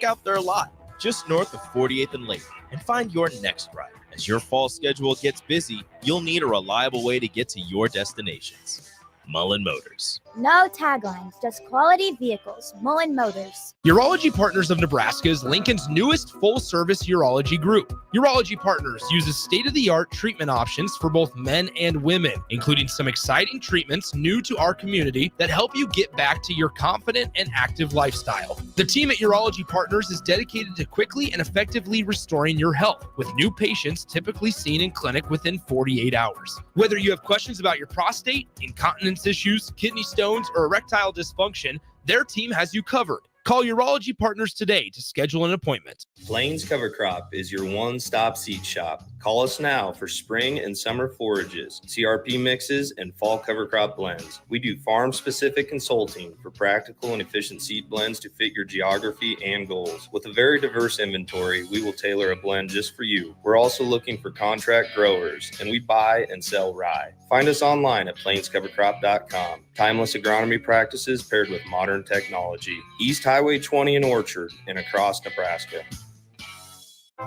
out their lot just north of 48th and Lake and find your next ride. As your fall schedule gets busy, you'll need a reliable way to get to your destinations. Mullen Motors. No taglines, just quality vehicles. Mullen Motors. Urology Partners of Nebraska is Lincoln's newest full-service urology group. Urology Partners uses state-of-the-art treatment options for both men and women, including some exciting treatments new to our community that help you get back to your confident and active lifestyle. The team at Urology Partners is dedicated to quickly and effectively restoring your health, with new patients typically seen in clinic within 48 hours. Whether you have questions about your prostate, incontinence issues, kidney stones, or erectile dysfunction, their team has you covered. Call Urology Partners today to schedule an appointment. Plains Cover Crop is your one-stop seed shop. Call us now for spring and summer forages, CRP mixes, and fall cover crop blends. We do farm-specific consulting for practical and efficient seed blends to fit your geography and goals. With a very diverse inventory, we will tailor a blend just for you. We're also looking for contract growers, and we buy and sell rye. Find us online at plainscovercrop.com. Timeless agronomy practices paired with modern technology. East Highway 20 in Orchard and across Nebraska.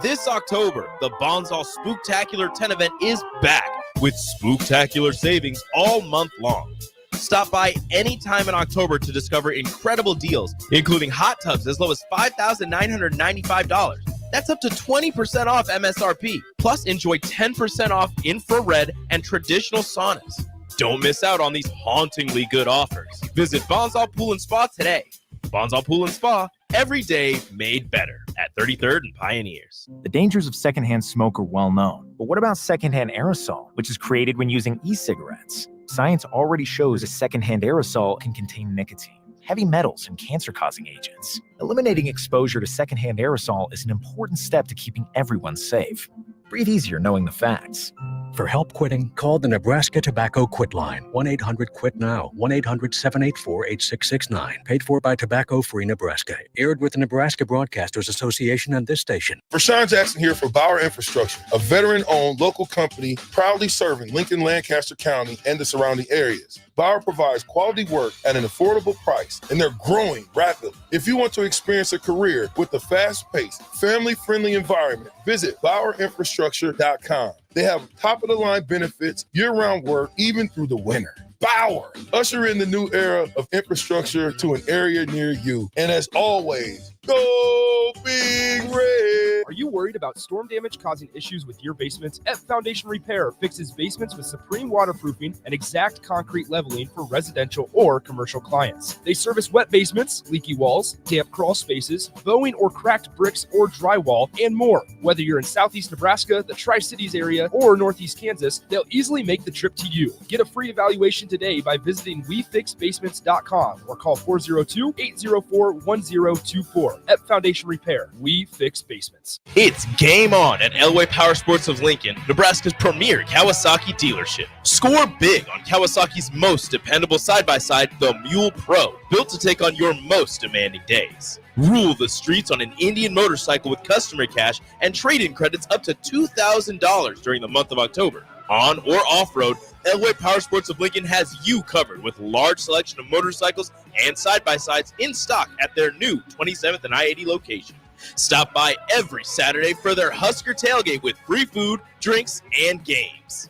This October, the Bonsall Spooktacular 10 event is back with spooktacular savings all month long. Stop by any time in October to discover incredible deals, including hot tubs as low as $5,995. That's up to 20% off MSRP. Plus, enjoy 10% off infrared and traditional saunas. Don't miss out on these hauntingly good offers. Visit Bonsall Pool and Spa today. Bonsall Pool and Spa, every day made better at 33rd and Pioneers. The dangers of secondhand smoke are well known. But what about secondhand aerosol, which is created when using e-cigarettes? Science already shows a secondhand aerosol can contain nicotine, heavy metals, and cancer-causing agents. Eliminating exposure to secondhand aerosol is an important step to keeping everyone safe. Breathe easier knowing the facts. For help quitting, call the Nebraska Tobacco Quit Line, 1-800-QUIT-NOW, 1-800-784-8669. Paid for by Tobacco Free Nebraska. Aired with the Nebraska Broadcasters Association and this station. Rashawn Jackson here for Bauer Infrastructure, a veteran-owned local company proudly serving Lincoln, Lancaster County, and the surrounding areas. Bauer provides quality work at an affordable price, and they're growing rapidly. If you want to experience a career with a fast-paced, family-friendly environment, visit BauerInfrastructure.com. They have top-of-the-line benefits, year-round work, even through the winter. Bauer, usher in the new era of infrastructure to an area near you. And as always, go Big Red! Are you worried about storm damage causing issues with your basements? F Foundation Repair fixes basements with supreme waterproofing and exact concrete leveling for residential or commercial clients. They service wet basements, leaky walls, damp crawl spaces, bowing or cracked bricks or drywall, and more. Whether you're in Southeast Nebraska, the Tri-Cities area, or Northeast Kansas, they'll easily make the trip to you. Get a free evaluation today by visiting WeFixBasements.com or call 402-804-1024. F Foundation Repair. We fix basements. It's game on at Elway Power Sports of Lincoln, Nebraska's premier Kawasaki dealership. Score big on Kawasaki's most dependable side-by-side, the Mule Pro, built to take on your most demanding days. Rule the streets on an Indian motorcycle with customer cash and trade-in credits up to $2,000 during the month of October. On or off-road, Elway Power Sports of Lincoln has you covered with a large selection of motorcycles and side-by-sides in stock at their new 27th and I-80 location. Stop by every Saturday for their Husker tailgate with free food, drinks, and games.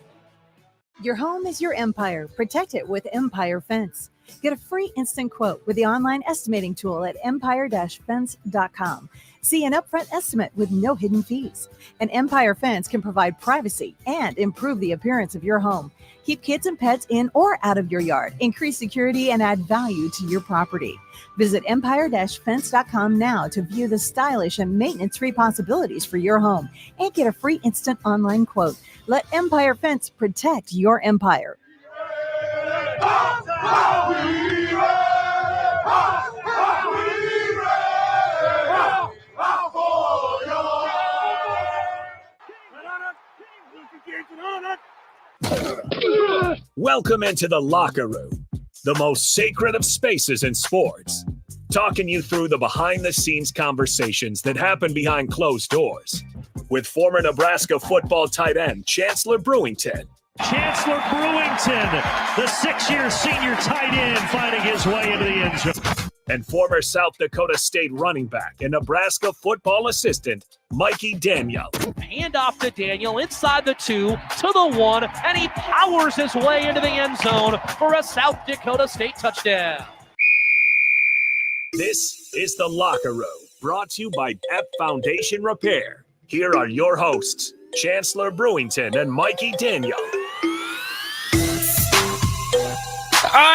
Your home is your empire. Protect it with Empire Fence. Get a free instant quote with the online estimating tool at empire-fence.com. See an upfront estimate with no hidden fees. An Empire Fence can provide privacy and improve the appearance of your home. Keep kids and pets in or out of your yard. Increase security and add value to your property. Visit empire-fence.com now to view the stylish and maintenance-free possibilities for your home and get a free instant online quote. Let Empire Fence protect your empire. Welcome into the locker room, the most sacred of spaces in sports. Talking you through the behind-the-scenes conversations that happen behind closed doors. With former Nebraska football tight end Chancellor Brewington. Chancellor Brewington, the 6-year senior tight end, finding his way into the end zone. and former South Dakota State running back and Nebraska football assistant, Mikey Daniel. Hand off to Daniel inside the 2 to the 1, and he powers his way into the end zone for a South Dakota State touchdown. This is The Locker Room, brought to you by App Foundation Repair. Here are your hosts, Chancellor Brewington and Mikey Daniel.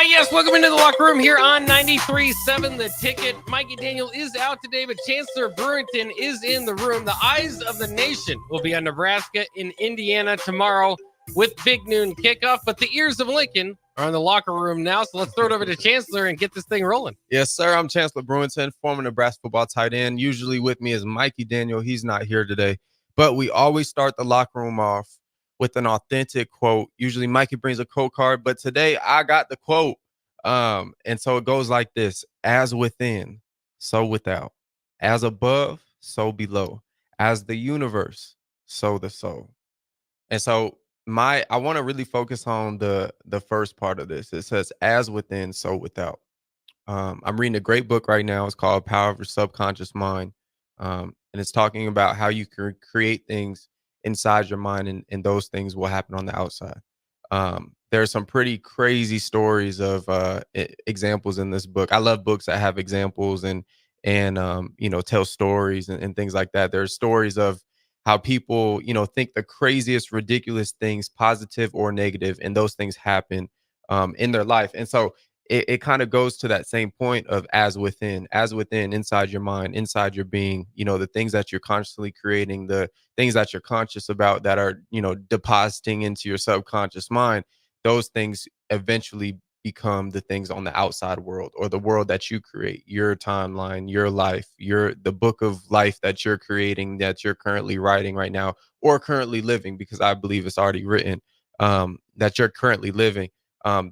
Yes, welcome into the locker room here on 93.7 The Ticket. Mikey Daniel is out today, but Chancellor Brewington is in the room. The eyes of the nation will be on Nebraska in Indiana tomorrow with big noon kickoff, but the ears of Lincoln are in the locker room now, so let's throw it over to Chancellor and get this thing rolling. Yes, sir. I'm Chancellor Brewington, former Nebraska football tight end. Usually with me is Mikey Daniel. He's not here today, but we always start the locker room off with an authentic quote. Usually Mikey brings a quote card, but today I got the quote. And so it goes like this: as within, so without, as above, so below, as the universe, so the soul. And so I want to really focus on the first part of this. It says, as within, so without. I'm reading a great book right now. It's called Power of Your Subconscious Mind. And it's talking about how you can create things inside your mind, and those things will happen on the outside. There's some pretty crazy stories of examples in this book. I love books that have examples and tell stories and things like that. There's stories of how people, think the craziest, ridiculous things, positive or negative, and those things happen in their life. And so it kind of goes to that same point of as within, inside your mind, inside your being, the things that you're constantly creating, the things that you're conscious about that are, depositing into your subconscious mind. Those things eventually become the things on the outside world, or the world that you create, your timeline, your life, the book of life that you're creating, that you're currently writing right now, or currently living, because I believe it's already written, that you're currently living.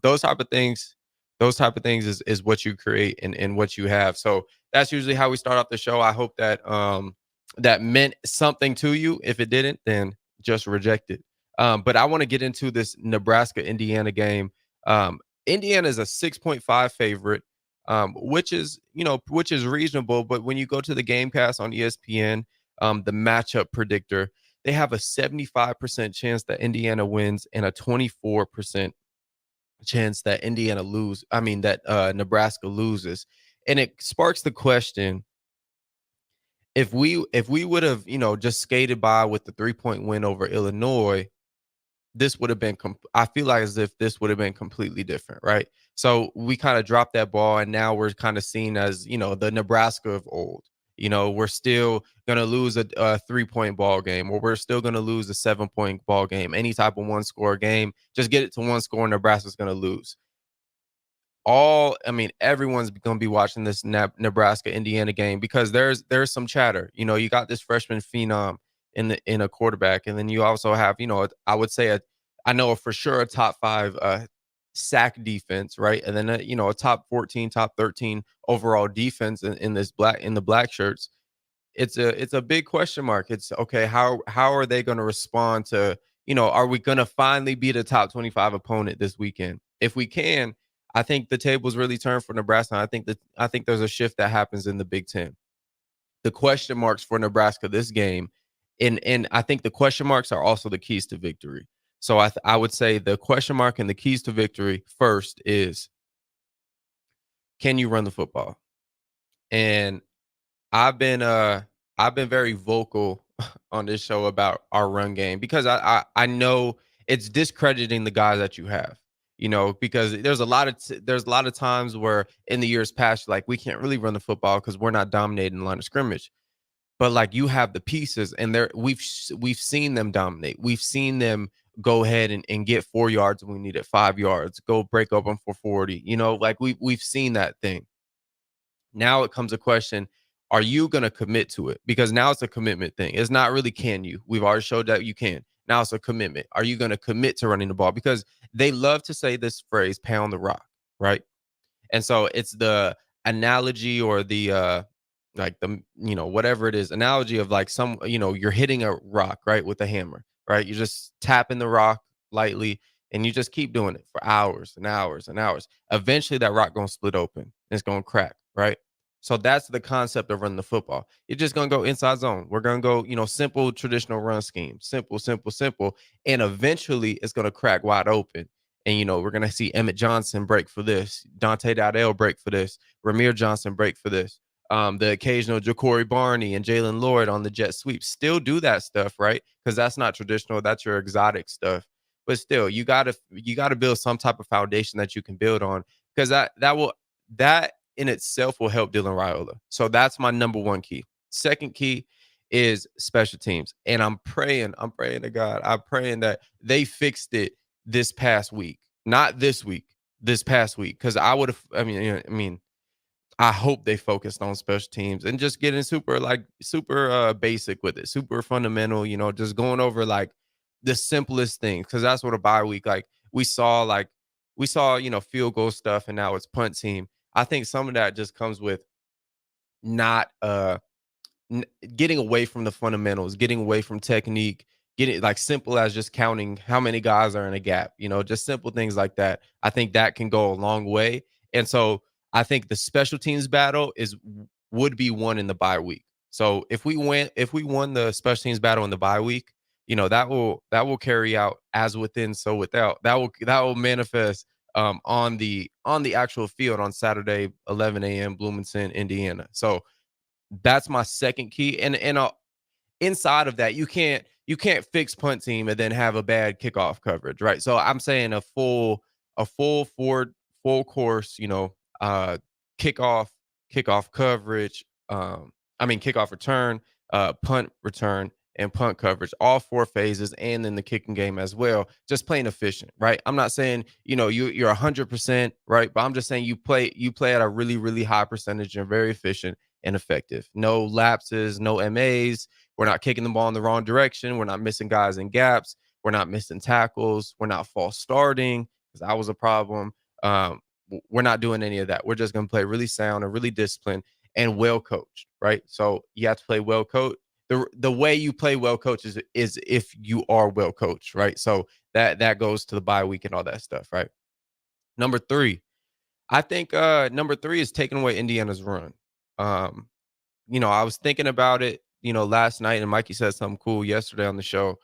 Those type of things is what you create and what you have. So that's usually how we start off the show. I hope that that meant something to you. If it didn't, then just reject it. But I want to get into this Nebraska-Indiana game. Indiana is a 6.5 favorite, which is reasonable. But when you go to the Gamecast on ESPN, the matchup predictor, they have a 75% chance that Indiana wins and a 24% chance that Nebraska loses. And it sparks the question: if we would have, just skated by with the 3-point win over Illinois, this would have been, I feel like as if this would have been completely different, right? So we kind of dropped that ball, and now we're kind of seen as, the Nebraska of old. We're still going to lose a 3-point ball game, or we're still going to lose a 7-point ball game, any type of one-score game. Just get it to one score, and Nebraska's going to lose. Everyone's going to be watching this Nebraska-Indiana game, because there's some chatter. You got this freshman phenom in a quarterback, and then you also have, I would say I know for sure a top 5 sack defense, right? And then a top 14, top 13 overall defense in the black shirts. It's a big question mark. It's okay, how are they going to respond to, are we going to finally beat a top 25 opponent this weekend? If we can, I think the tables really turn for Nebraska. I think there's a shift that happens in the Big Ten. The question marks for Nebraska this game, and I think the question marks are also the keys to victory. So I would say the question mark and the keys to victory first is, can you run the football? And I've been very vocal on this show about our run game, because I know it's discrediting the guys that you have. Because there's a lot of times where in the years past, like, we can't really run the football because we're not dominating the line of scrimmage. But like, you have the pieces, and we've seen them dominate. We've seen them go ahead and get 4 yards when we needed 5 yards, go break open for 40. Like, we've seen that thing. Now it comes a question: are you going to commit to it? Because now it's a commitment thing. It's not really can you. We've already showed that you can. Now it's a commitment. Are you going to commit to running the ball? Because they love to say this phrase, pound the rock, right? And so it's the analogy, or the whatever it is, analogy of like you're hitting a rock, right, with a hammer, right? You're just tapping the rock lightly, and you just keep doing it for hours and hours and hours. Eventually that rock going to split open. It's going to crack. right? So that's the concept of running the football. You're just going to go inside zone. We're going to go, simple traditional run scheme, simple, simple, simple. And eventually it's going to crack wide open. And, we're going to see Emmett Johnson break for this, Dante Dowdell break for this, Ramir Johnson break for this. The occasional Ja'Cory Barney and Jalen Lloyd on the jet sweep still do that stuff, right? Because that's not traditional. That's your exotic stuff. But still, you gotta build some type of foundation that you can build on, because that in itself will help Dylan Raiola. So that's my number one key. Second key is special teams. And I'm praying to God. I'm praying that they fixed it this past week. Not this week, this past week. Because I hope they focused on special teams and just getting super basic with it, super fundamental, just going over like the simplest things. Because that's what a bye week, like we saw, field goal stuff, and now it's punt team. I think some of that just comes with not getting away from the fundamentals, getting away from technique, getting like simple as just counting how many guys are in a gap, just simple things like that. I think that can go a long way. And so I think the special teams battle would be won in the bye week. So if we won the special teams battle in the bye week, that will carry out as within, so without. That will manifest on the actual field on Saturday, 11 a.m. Bloomington, Indiana. So that's my second key. And inside of that, you can't fix punt team and then have a bad kickoff coverage, right? So I'm saying a full course, kickoff coverage, kickoff return, punt return, and punt coverage, all 4 phases, and then the kicking game as well. Just playing efficient, right? I'm not saying, you're 100%, right? But I'm just saying you play at a really, really high percentage and very efficient and effective. No lapses, no MAs. We're not kicking the ball in the wrong direction. We're not missing guys in gaps. We're not missing tackles. We're not false starting, because that was a problem. We're not doing any of that. We're just going to play really sound and really disciplined and well coached, right? So you have to play well coached. The way you play well coached is if you are well coached, right? So that goes to the bye week and all that stuff, right? Number 3, I think number 3 is taking away Indiana's run. I was thinking about it, last night, and Mikey said something cool yesterday on the show.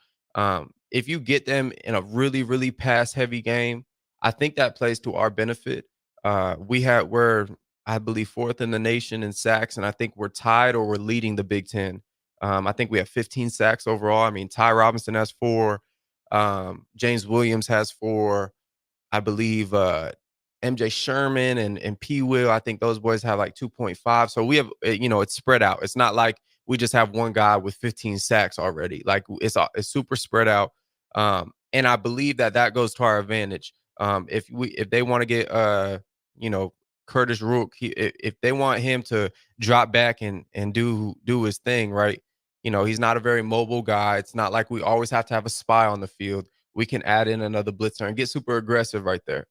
If you get them in a really, really pass heavy game, I think that plays to our benefit. We're, I believe, 4th in the nation in sacks, and I think we're tied or we're leading the Big Ten. I think we have 15 sacks overall. I mean, Ty Robinson has 4. James Williams has 4. I believe MJ Sherman and P. Will, I think those boys have like 2.5. So we have, it's spread out. It's not like we just have one guy with 15 sacks already. Like it's super spread out. And I believe that goes to our advantage. If they want to get, Curtis Rook, if they want him to drop back and do his thing, right? He's not a very mobile guy. It's not like we always have to have a spy on the field. We can add in another blitzer and get super aggressive right there.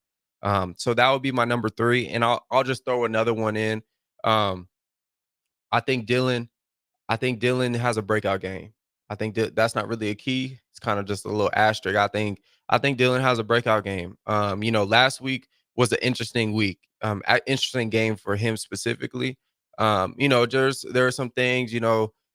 So that would be my number 3. And I'll just throw another one in. I think Dylan has a breakout game. I think that's not really a key. It's kind of just a little asterisk. I think Dylan has a breakout game. Last week was an interesting week. Interesting game for him specifically. There are some things,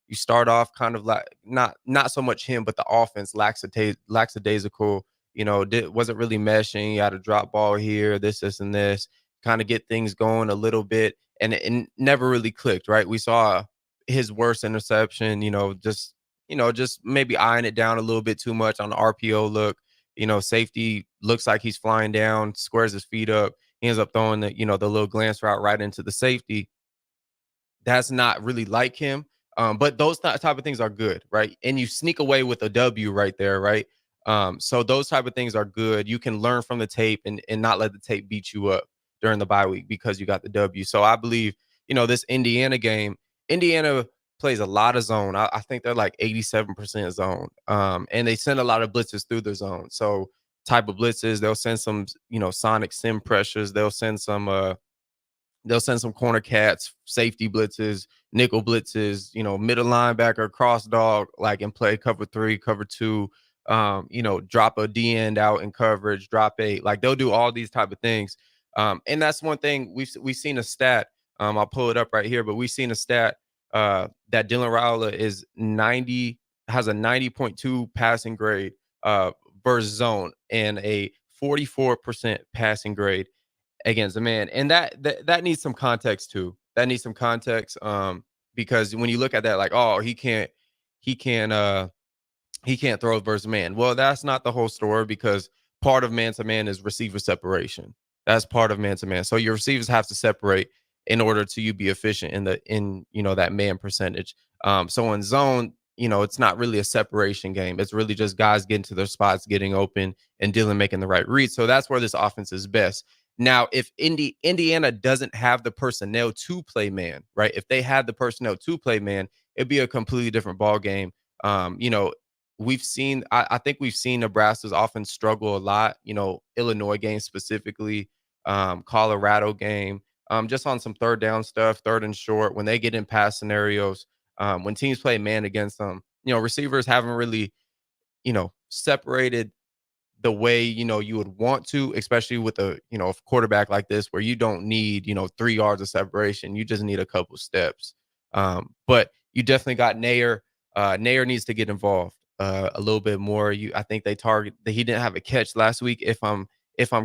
you start off kind of like not so much him, but the offense lackadaisical, wasn't really meshing. You had a drop ball here, this, and this, kind of get things going a little bit. And it never really clicked, right? We saw his worst interception, just maybe eyeing it down a little bit too much on the RPO look. Safety looks like he's flying down, squares his feet up. He ends up throwing the little glance route right into the safety. That's not really like him. But those type of things are good, right? And you sneak away with a W right there, right? So those type of things are good. You can learn from the tape and not let the tape beat you up during the bye week because you got the W. So I believe, this Indiana game, Indiana plays a lot of zone. I think they're like 87% zone. And they send a lot of blitzes through the zone. So type of blitzes, they'll send some, sonic sim pressures. They'll send some corner cats, safety blitzes, nickel blitzes, middle linebacker, cross dog, like in play cover 3, cover 2, drop a D end out in coverage, drop 8. Like they'll do all these type of things. And that's one thing we've seen a stat I'll pull it up right here, but we've seen a stat that Dylan Raiola has a 90.2 passing grade versus zone and a 44% passing grade against a man. And that needs some context too. That needs some context because when you look at that, like, oh, he can't throw versus man. Well, that's not the whole story, because part of man-to-man is receiver separation. That's part of man-to-man. So your receivers have to separate in order to you be efficient in that man percentage. So in zone, it's not really a separation game. It's really just guys getting to their spots, getting open, and Dylan making the right read. So that's where this offense is best. Now, if Indiana doesn't have the personnel to play man, right? If they had the personnel to play man, it'd be a completely different ball game. We've seen, I think we've seen Nebraska's offense struggle a lot, Illinois game specifically, Colorado game, just on some third down stuff, third and short, when they get in pass scenarios, when teams play man against them, receivers haven't really, separated the way, you would want to, especially with a quarterback like this, where you don't need, 3 yards of separation. You just need a couple steps. But you definitely got Nair. Nair needs to get involved a little bit more. I think he didn't have a catch last week. If I'm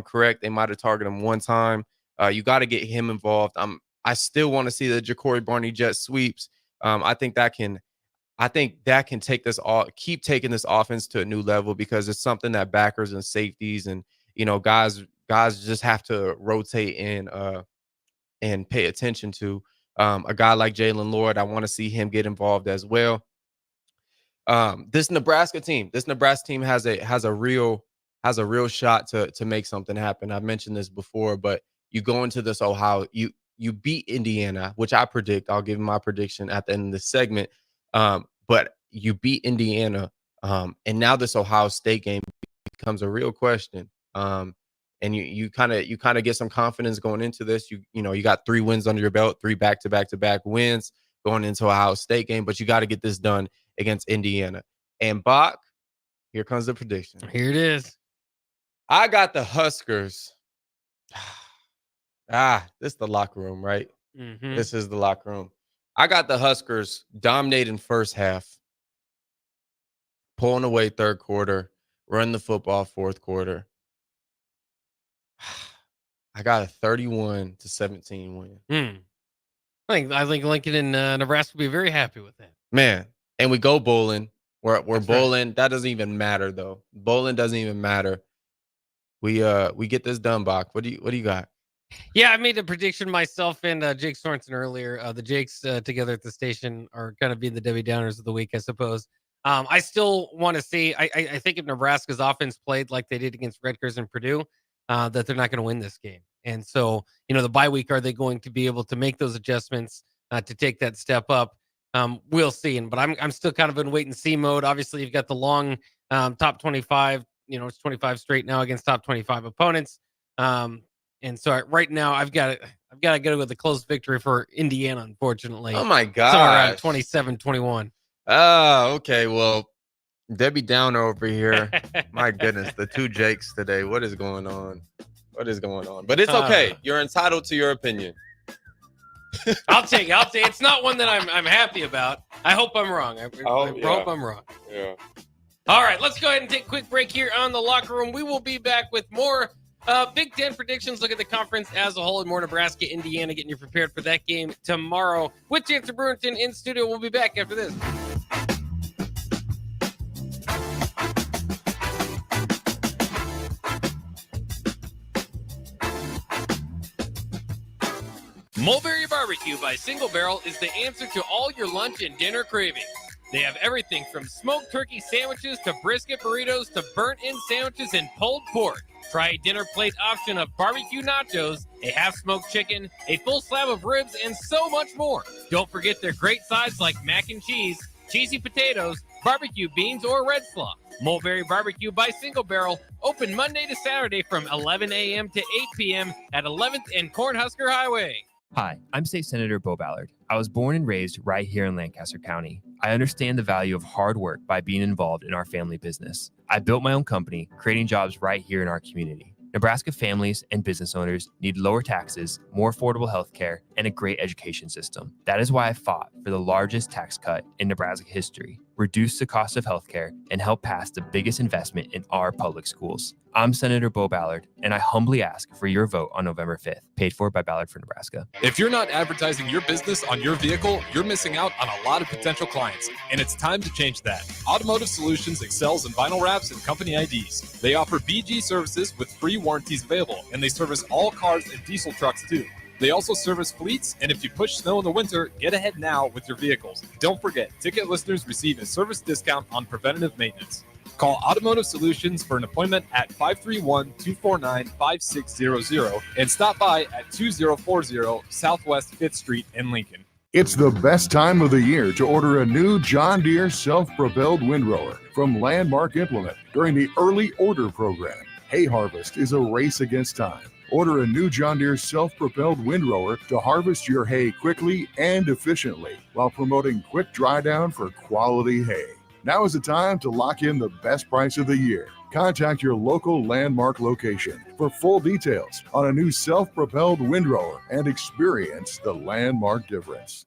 correct, they might have targeted him one time. You got to get him involved. I still want to see the Ja'Cory Barney jet sweeps. I think that can take keep taking this offense to a new level, because it's something that backers and safeties and guys just have to rotate and pay attention to. A guy like Jalen Lord, I want to see him get involved as well. This Nebraska team has a real shot to make something happen. I've mentioned this before, but you go into this Ohio, you beat Indiana, which I predict. I'll give my prediction at the end of the segment. But you beat Indiana, and now this Ohio State game becomes a real question. And you kind of get some confidence going into this. You got 3 wins under your belt, 3 back-to-back wins going into Ohio State game, but you got to get this done against Indiana. And Bach, here comes the prediction. Here it is. I got the Huskers. This is the locker room, right? Mm-hmm. This is the locker room. I got the Huskers dominating first half, pulling away third quarter, run the football fourth quarter. I got a 31-17 win. I think Lincoln and Nebraska will be very happy with that. Man, and we go bowling. We're That's bowling. Right. That doesn't even matter, though. Bowling doesn't even matter. We get this done, Bach. What do you got? Yeah, I made a prediction myself and Jake Sorensen earlier. The Jakes together at the station are going to be the Debbie Downers of the week, I suppose. I still want to see. I think if Nebraska's offense played like they did against Rutgers and Purdue, that they're not going to win this game. And so, the bye week, are they going to be able to make those adjustments to take that step up? We'll see. But I'm still kind of in wait and see mode. Obviously, you've got the long top 25. It's 25 straight now against top 25 opponents. And so right now I've got to go with a close victory for Indiana, unfortunately. Oh my God. Somewhere around 27-21. Oh, okay. Well, Debbie Downer over here. My goodness, the 2 Jakes today. What is going on? But it's okay. You're entitled to your opinion. I'll take it. It's not one that I'm happy about. I hope I'm wrong. I hope I'm wrong. Yeah. All right, let's go ahead and take a quick break here on the locker room. We will be back with more Big Ten predictions. Look at the conference as a whole, and more Nebraska, Indiana, getting you prepared for that game tomorrow with Chancellor Brewington in studio. We'll be back after this. Mulberry Barbecue by Single Barrel is the answer to all your lunch and dinner cravings. They have everything from smoked turkey sandwiches to brisket burritos to burnt-in sandwiches and pulled pork. Try a dinner plate option of barbecue nachos, a half-smoked chicken, a full slab of ribs, and so much more. Don't forget their great sides like mac and cheese, cheesy potatoes, barbecue beans, or red slaw. Mulberry Barbecue by Single Barrel, open Monday to Saturday from 11 a.m. to 8 p.m. at 11th and Cornhusker Highway. Hi, I'm State Senator Bo Ballard. I was born and raised right here in Lancaster County. I understand the value of hard work by being involved in our family business. I built my own company, creating jobs right here in our community. Nebraska families and business owners need lower taxes, more affordable health care, and a great education system. That is why I fought for the largest tax cut in Nebraska history, reduce the cost of healthcare, and help pass the biggest investment in our public schools. I'm Senator Bo Ballard, and I humbly ask for your vote on November 5th, paid for by Ballard for Nebraska. If you're not advertising your business on your vehicle, you're missing out on a lot of potential clients, and it's time to change that. Automotive Solutions excels in vinyl wraps and company IDs. They offer BG services with free warranties available, and they service all cars and diesel trucks too. They also service fleets, and if you push snow in the winter, get ahead now with your vehicles. Don't forget, ticket listeners receive a service discount on preventative maintenance. Call Automotive Solutions for an appointment at 531-249-5600 and stop by at 2040 Southwest 5th Street in Lincoln. It's the best time of the year to order a new John Deere self-propelled windrower from Landmark Implement during the early order program. Hay harvest is a race against time. Order a new John Deere self-propelled windrower to harvest your hay quickly and efficiently while promoting quick dry down for quality hay. Now is the time to lock in the best price of the year. Contact your local Landmark location for full details on a new self-propelled windrower and experience the Landmark difference.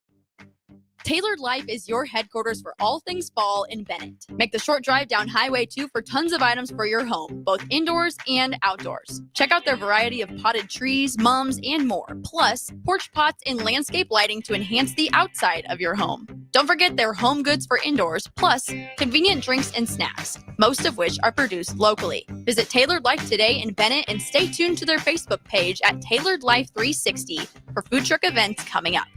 Tailored Life is your headquarters for all things fall in Bennett. Make the short drive down Highway 2 for tons of items for your home, both indoors and outdoors. Check out their variety of potted trees, mums, and more. Plus, porch pots and landscape lighting to enhance the outside of your home. Don't forget their home goods for indoors, plus convenient drinks and snacks, most of which are produced locally. Visit Tailored Life today in Bennett and stay tuned to their Facebook page at Tailored Life 360 for food truck events coming up.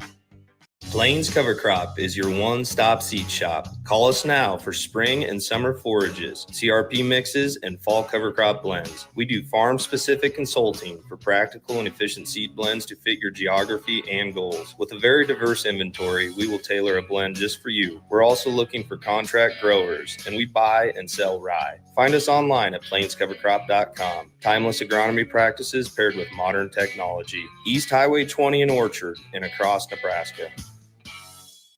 Plains Cover Crop is your one-stop seed shop. Call us now for spring and summer forages, CRP mixes, and fall cover crop blends. We do farm-specific consulting for practical and efficient seed blends to fit your geography and goals. With a very diverse inventory, we will tailor a blend just for you. We're also looking for contract growers, and we buy and sell rye. Find us online at plainscovercrop.com. Timeless agronomy practices paired with modern technology. East Highway 20 in Orchard and across Nebraska.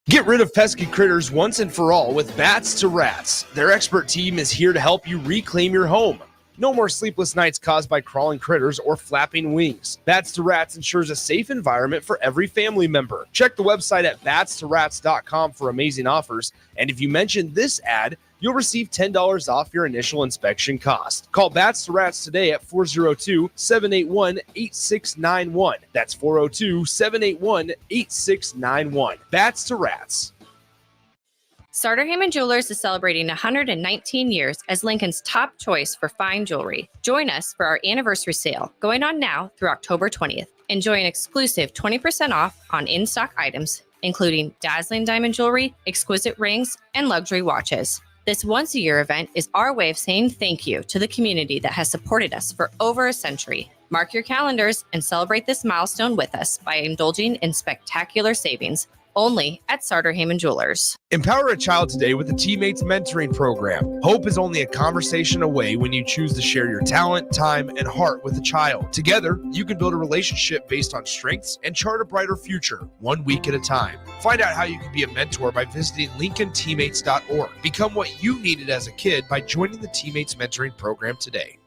Get rid of pesky critters once and for all with Bats to Rats. Their expert team is here to help you reclaim your home. No more sleepless nights caused by crawling critters or flapping wings. Bats to Rats ensures a safe environment for every family member. Check the website at batstoRats.com for amazing offers. And if you mention this ad, you'll receive $10 off your initial inspection cost. Call Bats to Rats today at 402-781-8691. That's 402-781-8691. Bats to Rats. Sartor Hamann Jewelers is celebrating 119 years as Lincoln's top choice for fine jewelry. Join us for our anniversary sale, going on now through October 20th. Enjoy an exclusive 20% off on in-stock items, including dazzling diamond jewelry, exquisite rings, and luxury watches. This once-a-year event is our way of saying thank you to the community that has supported us for over a century. Mark your calendars and celebrate this milestone with us by indulging in spectacular savings, only at Sartor Hamann Jewelers. Empower a child today with the Teammates Mentoring Program. Hope is only a conversation away when you choose to share your talent, time, and heart with a child. Together, you can build a relationship based on strengths and chart a brighter future, 1 week at a time. Find out how you can be a mentor by visiting LincolnTeammates.org. Become what you needed as a kid by joining the Teammates Mentoring Program today.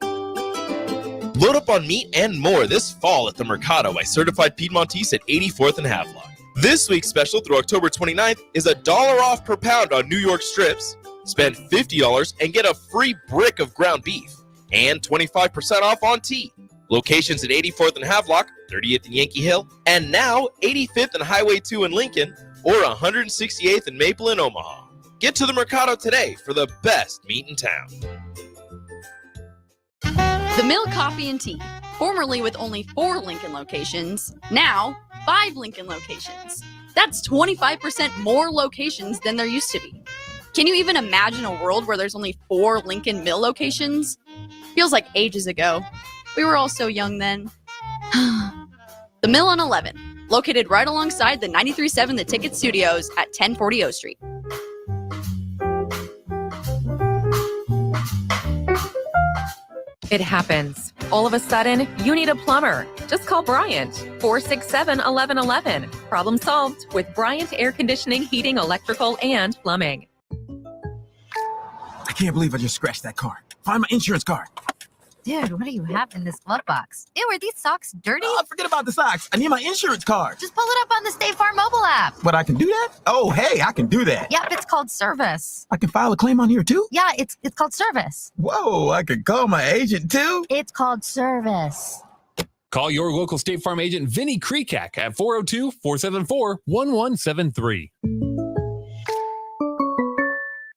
Load up on meat and more this fall at the Mercado by Certified Piedmontese at 84th and Havelock. This week's special through October 29th is $1 off per pound on New York strips. Spend $50 and get a free brick of ground beef and 25% off on tea. Locations at 84th and Havelock, 30th and Yankee Hill, and now 85th and Highway 2 in Lincoln, or 168th and Maple in Omaha. Get to the Mercado today for the best meat in town. The Mill Coffee and Tea, formerly with only 4 Lincoln locations, now 5 Lincoln locations. That's 25% more locations than there used to be. Can you even imagine a world where there's only 4 Lincoln Mill locations? Feels like ages ago. We were all so young then. The Mill on 11, located right alongside the 93.7 The Ticket Studios at 1040 O Street. It happens. All of a sudden, you need a plumber. Just call Bryant, 467-1111. Problem solved with Bryant Air Conditioning, Heating, Electrical, and Plumbing. I can't believe I just scratched that car. Find my insurance card. Dude, what do you have in this glove box? Ew, are these socks dirty? Forget about the socks. I need my insurance card. Just pull it up on the State Farm mobile app. But I can do that? Oh, hey, I can do that. Yep, it's called service. I can file a claim on here too? Yeah, it's called service. Whoa, I can call my agent too? It's called service. Call your local State Farm agent, Vinny Krekak, at 402-474-1173.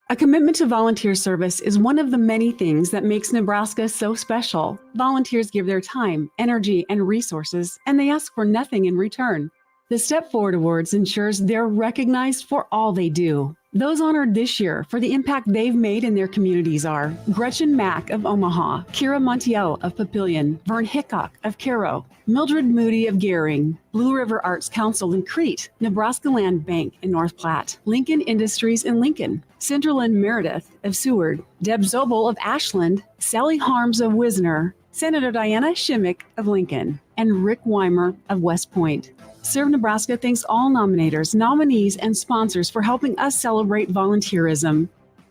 A commitment to volunteer service is one of the many things that makes Nebraska so special. Volunteers give their time, energy, and resources, and they ask for nothing in return. The Step Forward Awards ensures they're recognized for all they do. Those honored this year for the impact they've made in their communities are Gretchen Mack of Omaha, Kira Montiel of Papillion, Vern Hickok of Cairo, Mildred Moody of Gehring, Blue River Arts Council in Crete, Nebraska Land Bank in North Platte, Lincoln Industries in Lincoln, Centerland Meredith of Seward, Deb Zobel of Ashland, Sally Harms of Wisner, Senator Diana Shimmick of Lincoln, and Rick Weimer of West Point. Serve Nebraska thanks all nominators, nominees, and sponsors for helping us celebrate volunteerism.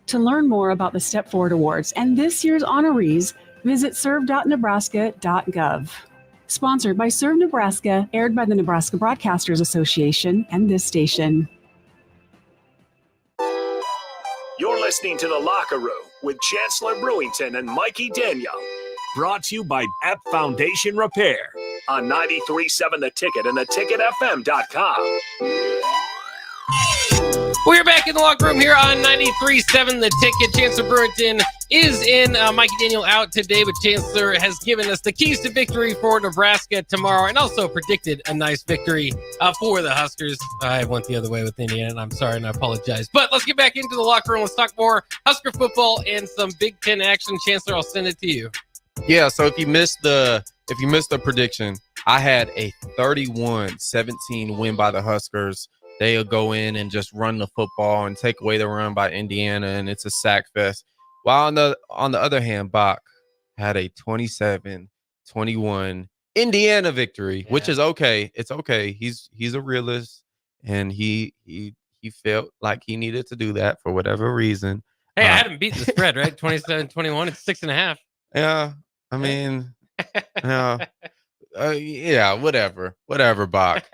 To learn more about the Step Forward Awards and this year's honorees, visit serve.nebraska.gov. Sponsored by Serve Nebraska, aired by the Nebraska Broadcasters Association and this station. You're listening to The Locker Room with Chancellor Brewington and Mikey Daniel. Brought to you by App Foundation Repair on 93.7 The Ticket and theticketfm.com. We're back in the locker room here on 93.7 The Ticket. Chancellor Brewington is in. Mikey Daniel out today, but Chancellor has given us the keys to victory for Nebraska tomorrow and also predicted a nice victory for the Huskers. I went the other way with Indiana, and I'm sorry, and I apologize. But let's get back into the locker room. Let's talk more Husker football and some Big Ten action. Chancellor, I'll send it to you. Yeah, so if you missed the prediction, I had a 31-17 win by the Huskers. They'll go in and just run the football and take away the run by Indiana, and it's a sack fest. While on the other hand, Bach had a 27-21 Indiana victory, which is okay. It's okay. He's a realist, and he felt like he needed to do that for whatever reason. Hey, I had him beat the spread, right? 27-21. It's 6.5. Yeah, I mean, yeah, whatever, Bach.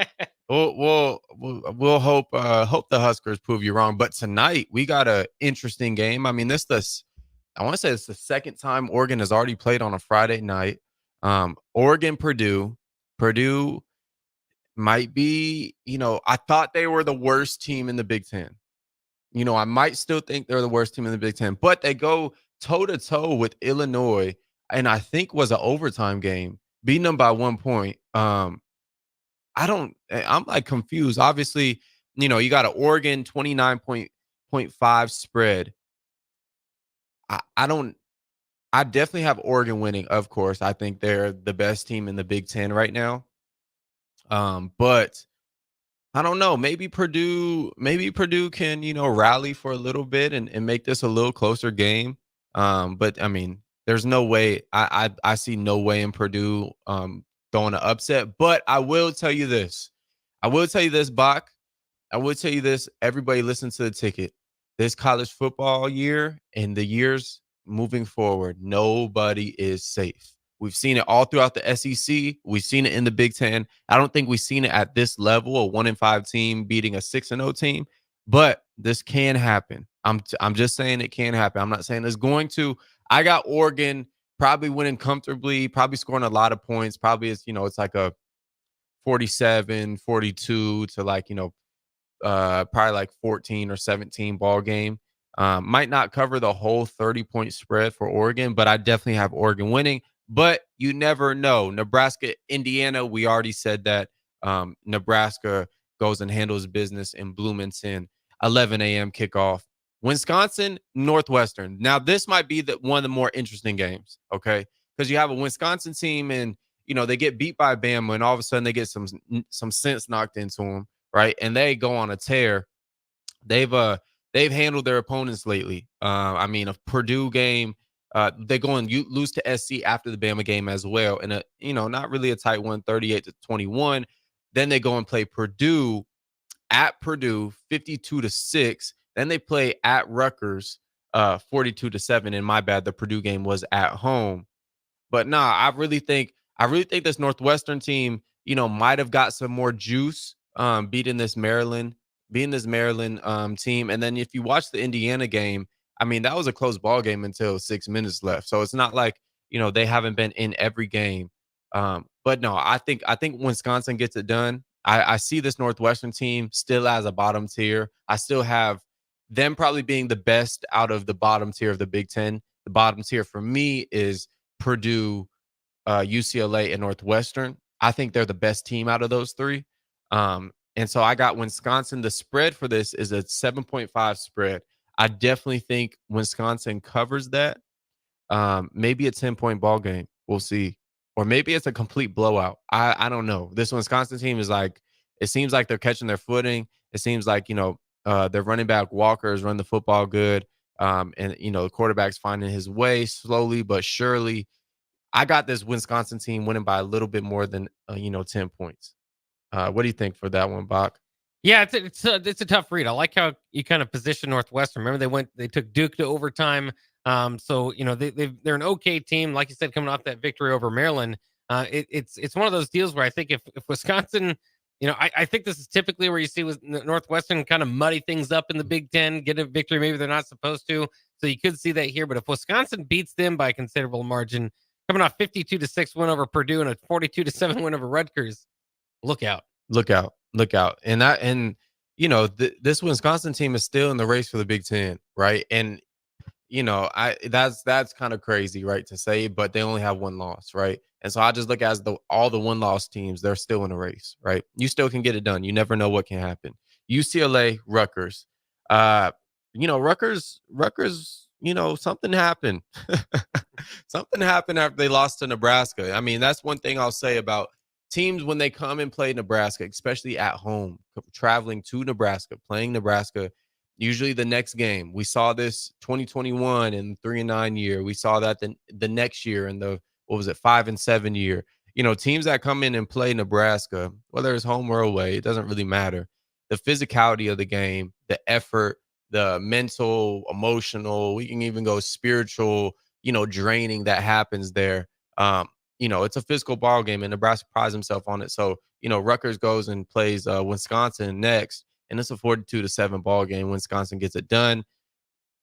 We'll hope the Huskers prove you wrong. But tonight we got an interesting game. I mean, I want to say it's the second time Oregon has already played on a Friday night. Oregon, Purdue might be, I thought they were the worst team in the Big Ten. I might still think they're the worst team in the Big Ten, but they go toe-to-toe with Illinois, and I think was an overtime game, beating them by 1 point. I'm like confused. Obviously, you got an Oregon 29.5 spread. I definitely have Oregon winning, of course. I think they're the best team in the Big Ten right now. But I don't know. Maybe Purdue can, rally for a little bit and make this a little closer game. But I mean, there's no way. I see no way in Purdue throwing an upset. But I will tell you this. Bach. I will tell you this. Everybody listen to the ticket. This college football year and the years moving forward, nobody is safe. We've seen it all throughout the SEC. We've seen it in the Big Ten. I don't think we've seen it at this level, a 1-5 team beating a 6-0 team, but this can happen. I'm just saying it can happen. I'm not saying it's going to. I got Oregon probably winning comfortably, probably scoring a lot of points. Probably it's like a 47-42 to probably like 14 or 17 ball game. Might not cover the whole 30-point spread for Oregon, but I definitely have Oregon winning. But you never know. Nebraska, Indiana, we already said that. Nebraska goes and handles business in Bloomington, 11 a.m. kickoff. Wisconsin, Northwestern. Now, this might be one of the more interesting games, okay? Because you have a Wisconsin team and, they get beat by Bama, and all of a sudden they get some sense knocked into them, right? And they go on a tear. They've handled their opponents lately. I mean, a Purdue game, they go and lose to SC after the Bama game as well. And, not really a tight one, 38-21. Then they go and play Purdue at Purdue, 52-6. Then they play at Rutgers, 42-7. And my bad, the Purdue game was at home. But nah, I really think this Northwestern team, might have got some more juice beating this Maryland team. And then if you watch the Indiana game, I mean, that was a close ball game until 6 minutes left. So it's not like, they haven't been in every game. But no, I think Wisconsin gets it done. I see this Northwestern team still as a bottom tier. I still have them probably being the best out of the bottom tier of the Big Ten. The bottom tier for me is Purdue, UCLA, and Northwestern. I think they're the best team out of those three. And so I got Wisconsin. The spread for this is a 7.5 spread. I definitely think Wisconsin covers that. Maybe a 10-point ball game. We'll see. Or maybe it's a complete blowout. I don't know. This Wisconsin team is it seems like they're catching their footing. It seems like, their running back Walker's run the football good. And, the quarterback's finding his way slowly but surely. I got this Wisconsin team winning by a little bit more than, 10 points. What do you think for that one, Bach? Yeah, it's a tough read. I like how you kind of position Northwestern. Remember, they took Duke to overtime. So they're an okay team, like you said, coming off that victory over Maryland. It's one of those deals where I think if Wisconsin, I think this is typically where you see with Northwestern kind of muddy things up in the Big Ten, get a victory maybe they're not supposed to. So you could see that here. But if Wisconsin beats them by a considerable margin, coming off 52-6 win over Purdue and a 42-7 win over Rutgers, look out. And this Wisconsin team is still in the race for the Big Ten, right? And that's kind of crazy, right, to say, but they only have one loss, right? And so I just look at all the one-loss teams, they're still in the race, right? You still can get it done. You never know what can happen. UCLA, Rutgers. Rutgers, something happened. Something happened after they lost to Nebraska. I mean, that's one thing I'll say about teams when they come and play Nebraska, especially at home, traveling to Nebraska, playing Nebraska. Usually the next game, we saw this 2021 in 3-9 year. We saw that the next year in the 5-7 year. Teams that come in and play Nebraska, whether it's home or away, it doesn't really matter. The physicality of the game, the effort, the mental, emotional, we can even go spiritual, draining that happens there. It's a physical ball game, and Nebraska prides himself on it. So, Rutgers goes and plays Wisconsin next. And it's a 42-7 ball game. Wisconsin gets it done.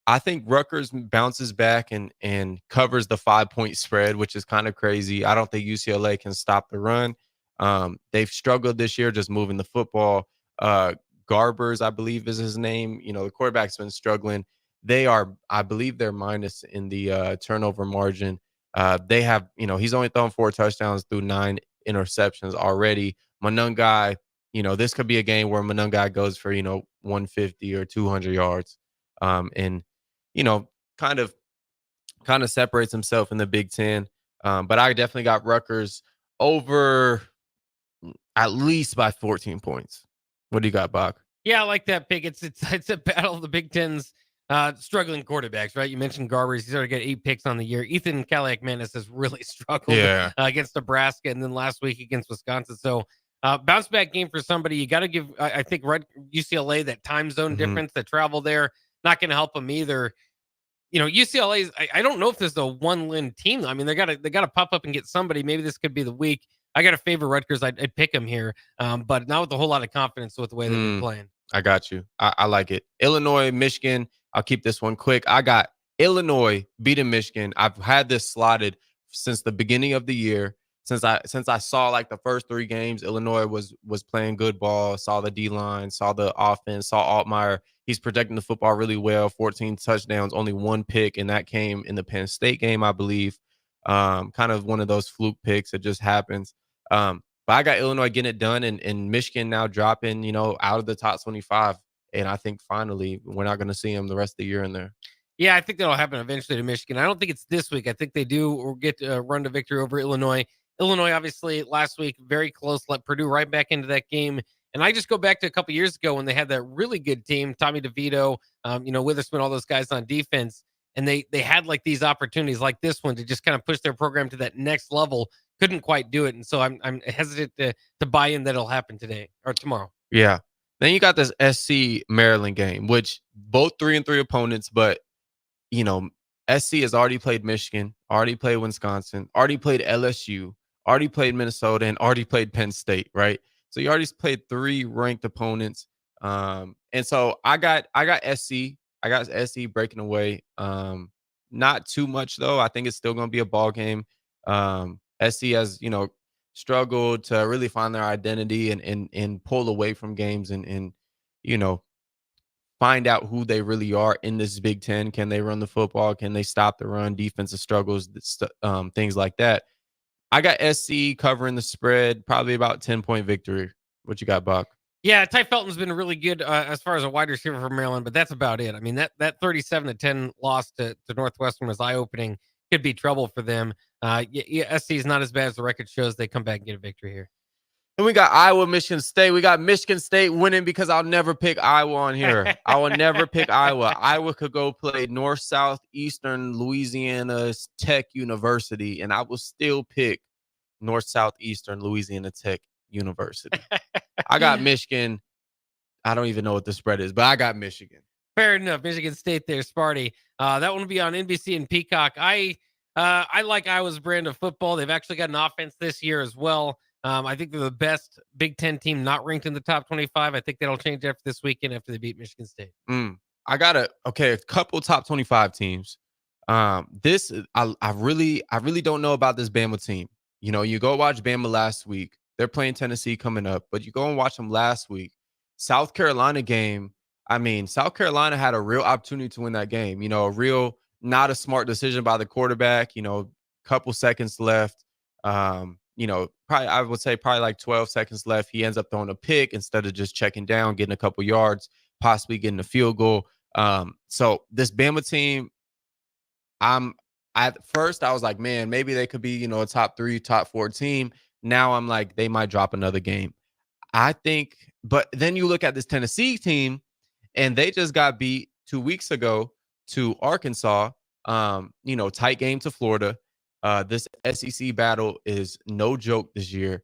I think Rutgers bounces back and covers the 5-point spread, which is kind of crazy. I don't think UCLA can stop the run. They've struggled this year just moving the football. Garbers, I believe, is his name. The quarterback's been struggling. I believe they're minus in the turnover margin. They have, he's only thrown 4 touchdowns through 9 interceptions already. Monungai, this could be a game where Monungai goes for, 150 or 200 yards. And, kind of separates himself in the Big Ten. But I definitely got Rutgers over at least by 14 points. What do you got, Bach? Yeah, I like that pick. It's a battle of the Big Ten's struggling quarterbacks, right? You mentioned Garbers. He's already got 8 picks on the year. Ethan Kaliak-Manis has really struggled against Nebraska and then last week against Wisconsin. So bounce back game for somebody. You got to give, I think, UCLA that time zone difference, the travel there, not going to help them either. UCLA, I don't know if this is a one-win team. I mean, they got to pop up and get somebody. Maybe this could be the week. I got to favor Rutgers. I'd pick them here, but not with a whole lot of confidence with the way they've been playing. I got you. I like it. Illinois, Michigan. I'll keep this one quick. I got Illinois beating Michigan. I've had this slotted since the beginning of the year. Since I saw like the first 3 games, Illinois was playing good ball, saw the D-line, saw the offense, saw Altmaier. He's protecting the football really well, 14 touchdowns, only 1 pick, and that came in the Penn State game, I believe. Kind of one of those fluke picks. It just happens. But I got Illinois getting it done and Michigan now dropping, out of the top 25. And I think finally we're not going to see them the rest of the year in there. Yeah, I think that'll happen eventually to Michigan. I don't think it's this week. I think they do or get a run to victory over Illinois. Illinois, obviously, last week, very close, let Purdue right back into that game. And I just go back to a couple years ago when they had that really good team, Tommy DeVito, Witherspoon, all those guys on defense. And they had like these opportunities like this one to just kind of push their program to that next level. Couldn't quite do it. And so I'm hesitant to buy in that it'll happen today or tomorrow. Yeah. Then you got this SC Maryland game, which both 3-3 opponents, but, SC has already played Michigan, already played Wisconsin, already played LSU, already played Minnesota, and already played Penn State, right? So you already played 3 ranked opponents. And so I got SC. I got SC breaking away. Not too much though. I think it's still going to be a ball game. SC has, struggled to really find their identity and pull away from games and find out who they really are in this Big Ten. Can they run the football? Can they stop the run? Defensive struggles, things like that. I got SC covering the spread, probably about 10-point victory. What you got, Buck? Yeah, Ty Felton's been really good as far as a wide receiver for Maryland, but that's about it. I mean, that 37-10 loss to Northwestern was eye-opening. Could be trouble for them. SC is not as bad as the record shows. They come back and get a victory here. And we got Iowa, Michigan State. We got Michigan State winning because I'll never pick Iowa on here. I will never pick Iowa. Iowa could go play North, South, Eastern Louisiana Tech University, and I will still pick North, South, Eastern Louisiana Tech University. I got Michigan. I don't even know what the spread is, but I got Michigan. Fair enough. Michigan State there, Sparty. That one will be on NBC and Peacock. I like Iowa's brand of football. They've actually got an offense this year as well. I think they're the best Big Ten team not ranked in the top 25. I think that'll change after this weekend after they beat Michigan State. I got a couple top 25 teams. I really don't know about this Bama team. You go watch Bama last week. They're playing Tennessee coming up, but you go and watch them last week. South Carolina game. I mean, South Carolina had a real opportunity to win that game. Not a smart decision by the quarterback. Couple seconds left. I would say probably like 12 seconds left. He ends up throwing a pick instead of just checking down, getting a couple yards, possibly getting a field goal. So this Bama team, at first I was like, man, maybe they could be, a top 3, top 4 team. Now I'm like, they might drop another game. I think, but then you look at this Tennessee team and they just got beat 2 weeks ago to Arkansas. Tight game to Florida. This SEC battle is no joke this year.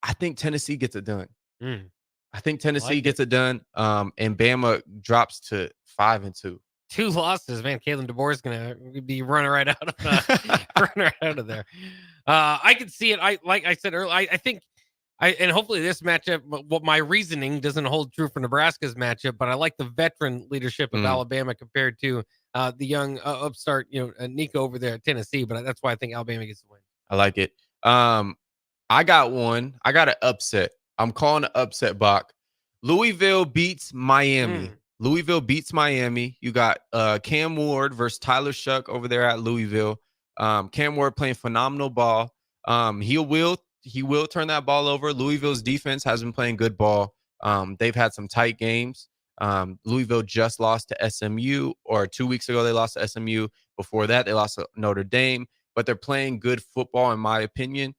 I think Tennessee gets it done. I think Tennessee gets it done. And Bama drops to 5-2. 2 losses, man. Kalen DeBoer is gonna be running right out of there. I can see it. Like I said earlier, I think and hopefully this matchup, what my reasoning doesn't hold true for Nebraska's matchup, but I like the veteran leadership of Alabama compared to the young upstart, Nico over there at Tennessee. But that's why I think Alabama gets the win. I like it. I got one. I got an upset. I'm calling an upset, Bach. Louisville beats Miami. Louisville beats Miami. You got Cam Ward versus Tyler Shuck over there at Louisville. Cam Ward playing phenomenal ball. He will turn that ball over. Louisville's defense has been playing good ball. They've had some tight games. Louisville just lost to SMU, or 2 weeks ago they lost to SMU. Before that, they lost to Notre Dame. But they're playing good football, in my opinion.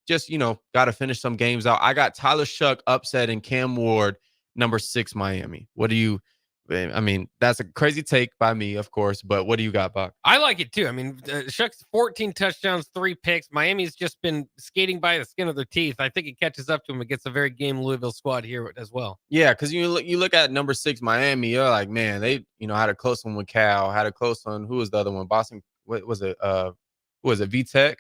Just, got to finish some games out. I got Tyler Shuck upset and Cam Ward, number 6 Miami. That's a crazy take by me, of course, but what do you got, Buck? I like it too. I mean, Shuck's 14 touchdowns, 3 picks. Miami's just been skating by the skin of their teeth. I think it catches up to him against a very game Louisville squad here as well. Yeah, because you look at number 6 Miami, you're like, man, they had a close one with Cal, had a close one. Who was the other one? Boston. What was it? Who was it? VTech.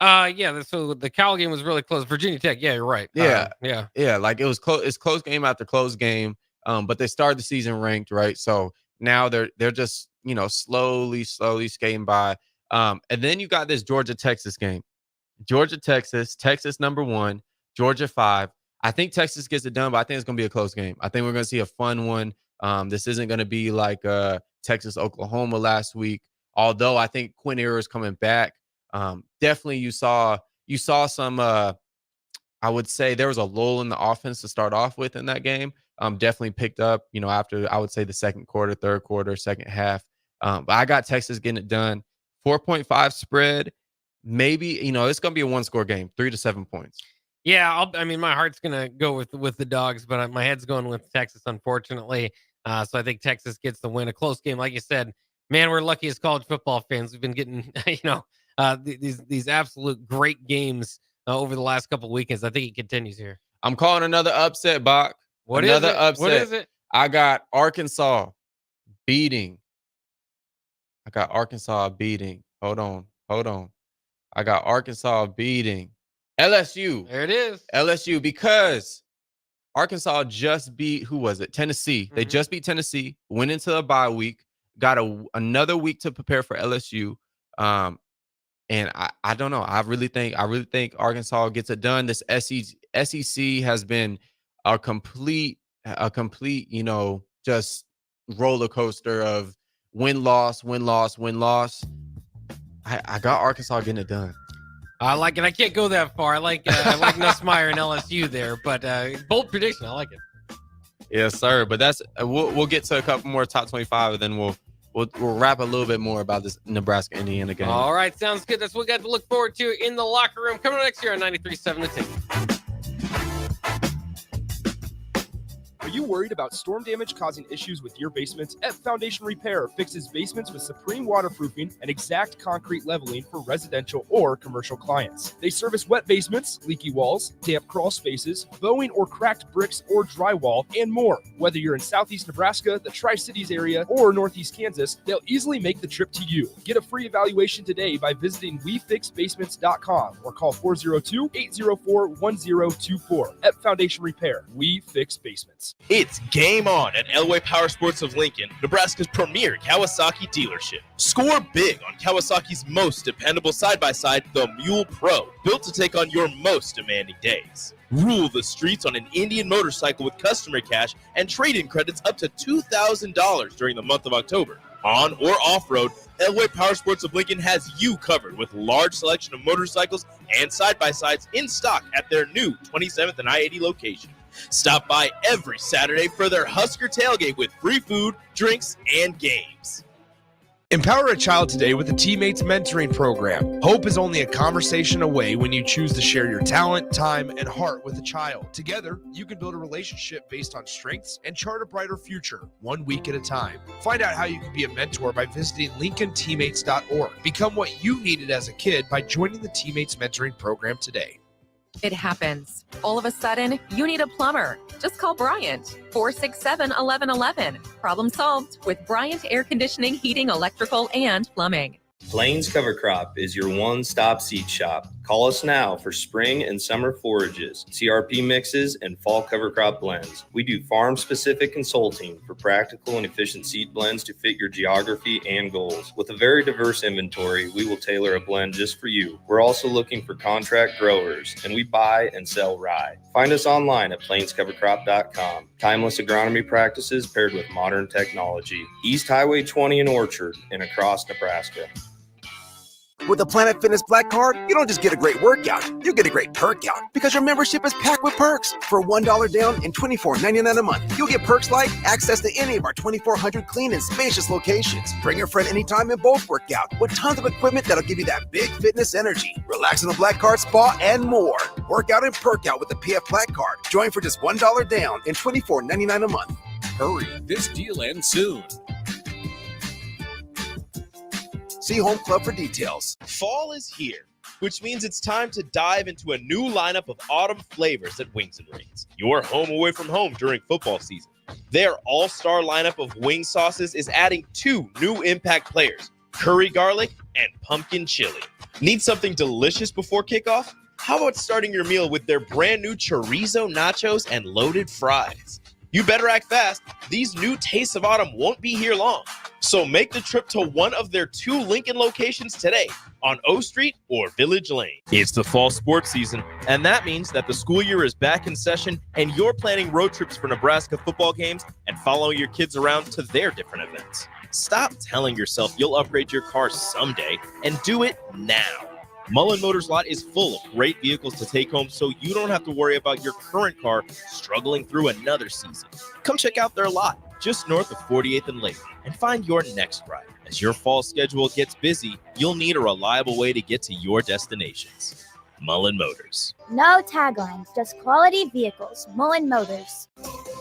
Yeah. So the Cal game was really close. Virginia Tech. Yeah, you're right. Yeah. Like it was close. It's close game after close game. But they started the season ranked, right? So now they're just slowly skating by. And then you got this Georgia-Texas game. Texas number 1, Georgia 5. I think Texas gets it done, but I think it's gonna be a close game. I think we're gonna see a fun one. This isn't gonna be like Texas Oklahoma last week. Although I think Quinn Ewers coming back. Definitely you saw some. I would say there was a lull in the offense to start off with in that game. Definitely picked up, after I would say the second quarter, third quarter, second half. But I got Texas getting it done. 4.5 spread. Maybe, it's going to be a 1-score game, 3 to 7 points. Yeah. My heart's going to go with the dogs, but my head's going with Texas, unfortunately. So I think Texas gets the win. A close game. Like you said, man, we're lucky as college football fans. We've been getting, these absolute great games over the last couple of weekends. I think it continues here. I'm calling another upset, Bach. Another upset. What is it? I got Arkansas beating I got Arkansas beating. Hold on. I got Arkansas beating LSU. There it is. LSU, because Arkansas just beat, who was it? Tennessee. They just beat Tennessee, went into a bye week, got another week to prepare for LSU. And I don't know. I really think Arkansas gets it done. This SEC has been a complete, just roller coaster of win-loss. I got Arkansas getting it done. I like it. I can't go that far. I like Nussmeier and LSU there, but bold prediction. I like it. Yes, sir. But that's we'll get to a couple more top 25, and then we'll wrap a little bit more about this Nebraska-Indiana game. All right, sounds good. That's what we got to look forward to in the locker room. Coming up next year on 93.7 The Ticket. Are you worried about storm damage causing issues with your basement? F Foundation Repair fixes basements with supreme waterproofing and exact concrete leveling for residential or commercial clients. They service wet basements, leaky walls, damp crawl spaces, bowing or cracked bricks or drywall, and more. Whether you're in Southeast Nebraska, the Tri-Cities area, or Northeast Kansas, they'll easily make the trip to you. Get a free evaluation today by visiting WeFixBasements.com or call 402-804-1024. F Foundation Repair. We fix basements. It's game on at Elway Power Sports of Lincoln, Nebraska's premier Kawasaki dealership. Score big on Kawasaki's most dependable side-by-side, the Mule Pro, built to take on your most demanding days. Rule the streets on an Indian motorcycle with customer cash and trade-in credits up to $2,000 during the month of October. On or off-road, Elway Power Sports of Lincoln has you covered with large selection of motorcycles and side-by-sides in stock at their new 27th and I-80 location. Stop by every Saturday for their Husker tailgate with free food, drinks, and games. Empower a child today with the Teammates Mentoring Program. Hope is only a conversation away when you choose to share your talent, time, and heart with a child. Together, you can build a relationship based on strengths and chart a brighter future, 1 week at a time. Find out how you can be a mentor by visiting LincolnTeammates.org. Become what you needed as a kid by joining the Teammates Mentoring Program today. It happens. All of a sudden, you need a plumber. Just call Bryant, 467-1111. Problem solved with Bryant Air Conditioning, Heating, Electrical, and Plumbing. Plains Cover Crop is your one-stop seed shop. Call us now for spring and summer forages, CRP mixes, and fall cover crop blends. We do farm-specific consulting for practical and efficient seed blends to fit your geography and goals. With a very diverse inventory, we will tailor a blend just for you. We're also looking for contract growers, and we buy and sell rye. Find us online at plainscovercrop.com. Timeless agronomy practices paired with modern technology. East Highway 20 in Orchard and across Nebraska. With the Planet Fitness Black Card, you don't just get a great workout, you get a great perk out because your membership is packed with perks. For $1 down and $24.99 a month, you'll get perks like access to any of our 2,400 clean and spacious locations. Bring a friend anytime and both work out with tons of equipment that'll give you that big fitness energy. Relax in the Black Card spa and more. Work out and perk out with the PF Black Card. Join for just $1 down and $24.99 a month. Hurry. This deal ends soon. See Home Club for details. Fall is here, which means it's time to dive into a new lineup of autumn flavors at Wings and Rings, your home away from home during football season. Their all-star lineup of wing sauces is adding 2 new impact players, curry garlic and pumpkin chili. Need something delicious before kickoff? How about starting your meal with their brand new chorizo nachos and loaded fries? You better act fast. These new tastes of autumn won't be here long. So make the trip to one of their 2 Lincoln locations today on O Street or Village Lane. It's the fall sports season, and that means that the school year is back in session and you're planning road trips for Nebraska football games and following your kids around to their different events. Stop telling yourself you'll upgrade your car someday and do it now. Mullen Motors Lot is full of great vehicles to take home so you don't have to worry about your current car struggling through another season. Come check out their lot just north of 48th and Lake and find your next ride. As your fall schedule gets busy, you'll need a reliable way to get to your destinations. Mullen Motors. No taglines, just quality vehicles. Mullen Motors.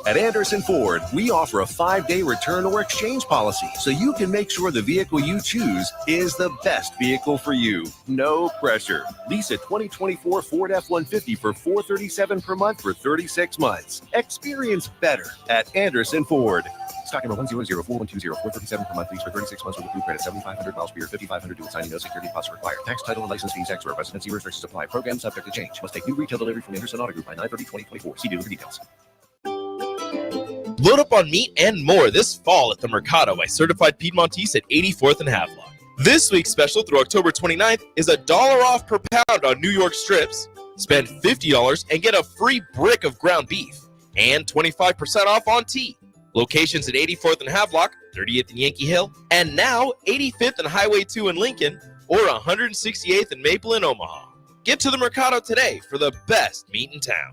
At Anderson Ford, we offer a 5-day return or exchange policy so you can make sure the vehicle you choose is the best vehicle for you. No pressure. Lease a 2024 Ford F-150 for $437 per month for 36 months. Experience better at Anderson Ford. Stock number 1004120, 437 per month, lease for 36 months with approved credit, 7,500 miles per year, 5,500 due at signing, no security deposit required. Tax, title, and license fees extra. Residency restrictions apply. Program subject to change. Must take new retail delivery from Anderson Auto Group by 9/30/2024. See dealer for details. Load up on meat and more this fall at the Mercado by Certified Piedmontese at 84th and Havelock. This week's special through October 29th is $1 off per pound on New York strips. Spend $50 and get a free brick of ground beef and 25% off on tea. Locations at 84th and Havelock, 30th and Yankee Hill, and now 85th and Highway 2 in Lincoln, or 168th and Maple in Omaha. Get to the Mercado today for the best meat in town.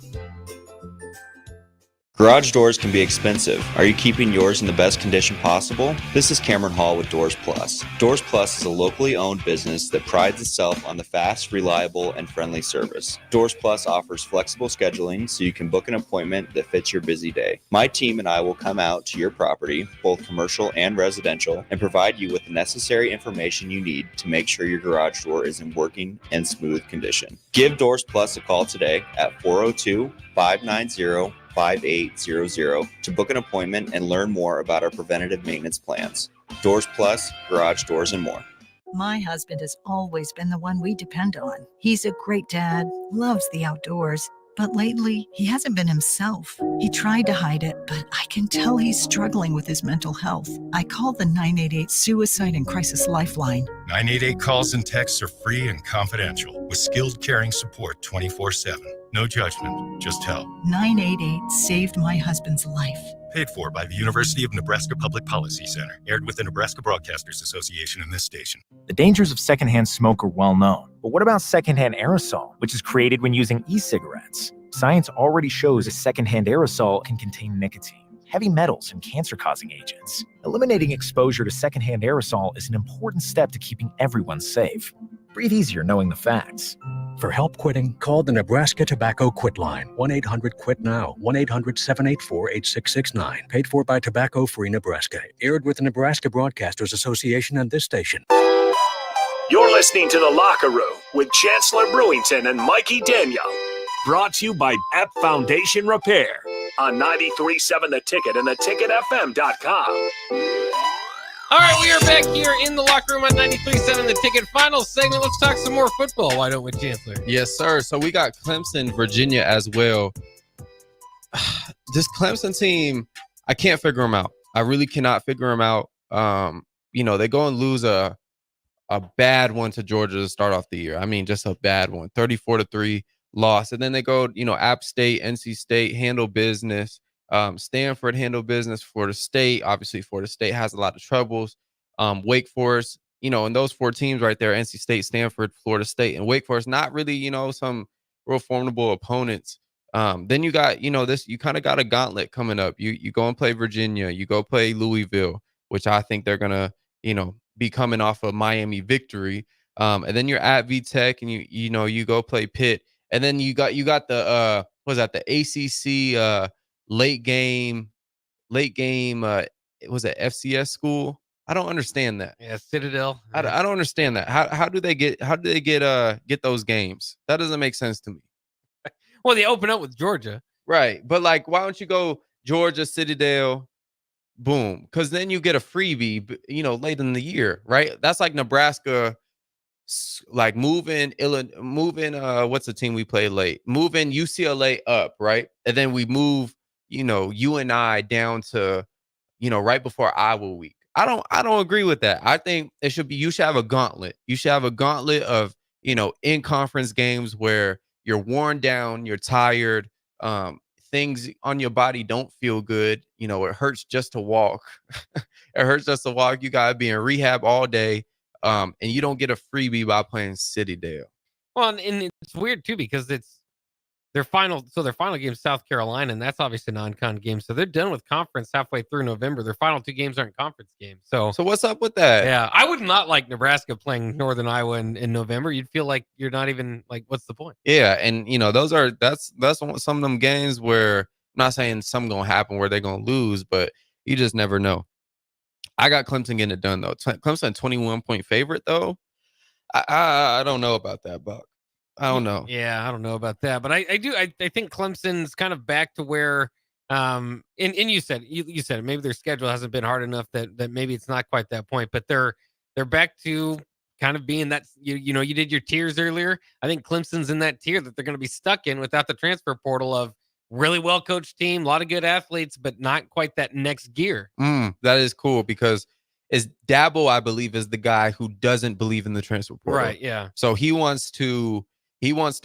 Garage doors can be expensive. Are you keeping yours in the best condition possible? This is Cameron Hall with Doors Plus. Doors Plus is a locally owned business that prides itself on the fast, reliable, and friendly service. Doors Plus offers flexible scheduling so you can book an appointment that fits your busy day. My team and I will come out to your property, both commercial and residential, and provide you with the necessary information you need to make sure your garage door is in working and smooth condition. Give Doors Plus a call today at 402-590-5800 to book an appointment and learn more about our preventative maintenance plans. Doors Plus, garage doors, and more. My husband has always been the one we depend on. He's a great dad, loves the outdoors, but lately he hasn't been himself. He tried to hide it, but I can tell he's struggling with his mental health. I called the 988 Suicide and Crisis Lifeline. 988 calls and texts are free and confidential with skilled caring support 24/7. No judgment, just help. 988 saved my husband's life. Paid for by the University of Nebraska Public Policy Center. Aired with the Nebraska Broadcasters Association and this station. The dangers of secondhand smoke are well known. But what about secondhand aerosol, which is created when using e-cigarettes? Science already shows a secondhand aerosol can contain nicotine, heavy metals, and cancer-causing agents. Eliminating exposure to secondhand aerosol is an important step to keeping everyone safe. Breathe easier knowing the facts. For help quitting, call the Nebraska Tobacco Quit Line, 1-800-QUIT-NOW, 1-800-784-8669. Paid for by Tobacco Free Nebraska. Aired with the Nebraska Broadcasters Association and this station. You're listening to The Locker Room with Chancellor Brewington and Mikey Daniel. Brought to you by App Foundation Repair on 93.7 The Ticket and theticketfm.com. All right, we are back here in the locker room on 93.7 The Ticket. Final segment. Let's talk some more football. Why don't we, Chancellor? Yes, sir. So we got Clemson, Virginia as well. This Clemson team, I can't figure them out. I really cannot figure them out. They go and lose a bad one to Georgia to start off the year. I mean, just a bad one. 34-3 loss. And then they go, App State, NC State, handle business. Stanford handle business. Florida State, obviously Florida State has a lot of troubles. Wake Forest, and those four teams right there, NC State, Stanford, Florida State, and Wake Forest, not really, some real formidable opponents. Then you got, you kind of got a gauntlet coming up. You go and play Virginia, you go play Louisville, which I think they're gonna, be coming off a Miami victory. And then you're at VTech, and you go play Pitt, and then you got the the ACC late game, was it FCS school? I don't understand that. Yeah, Citadel. I don't understand that. How do they get those games? That doesn't make sense to me. Well, they open up with Georgia. Right. But why don't you go Georgia, Citadel, boom? Because then you get a freebie, late in the year, right? That's like Nebraska, moving what's the team we play late? Moving UCLA up, right? And then we move, UNI down to, right before Iowa week. I don't agree with that. I think you should have a gauntlet. You should have a gauntlet of, in conference games where you're worn down, you're tired, things on your body don't feel good. It hurts just to walk. It hurts just to walk. You got to be in rehab all day. And you don't get a freebie by playing Citadel. Well, and it's weird too, because it's their final game is South Carolina, and that's obviously a non-con game. So they're done with conference halfway through November. Their final two games aren't conference games. So what's up with that? Yeah, I would not like Nebraska playing Northern Iowa in November. You'd feel like you're not even what's the point? Yeah, and that's some of them games where not saying something going to happen where they're going to lose, but you just never know. I got Clemson getting it done, though. Clemson 21-point favorite, though. I don't know about that, Buck. I don't know. Yeah, I don't know about that, but I think Clemson's kind of back to where and you said it, maybe their schedule hasn't been hard enough that maybe it's not quite that point, but they're back to kind of being that you know, you did your tiers earlier. I think Clemson's in that tier that they're going to be stuck in without the transfer portal of really well coached team, a lot of good athletes, but not quite that next gear. That is cool because Dabo, I believe, is the guy who doesn't believe in the transfer portal. Right, yeah. So he wants to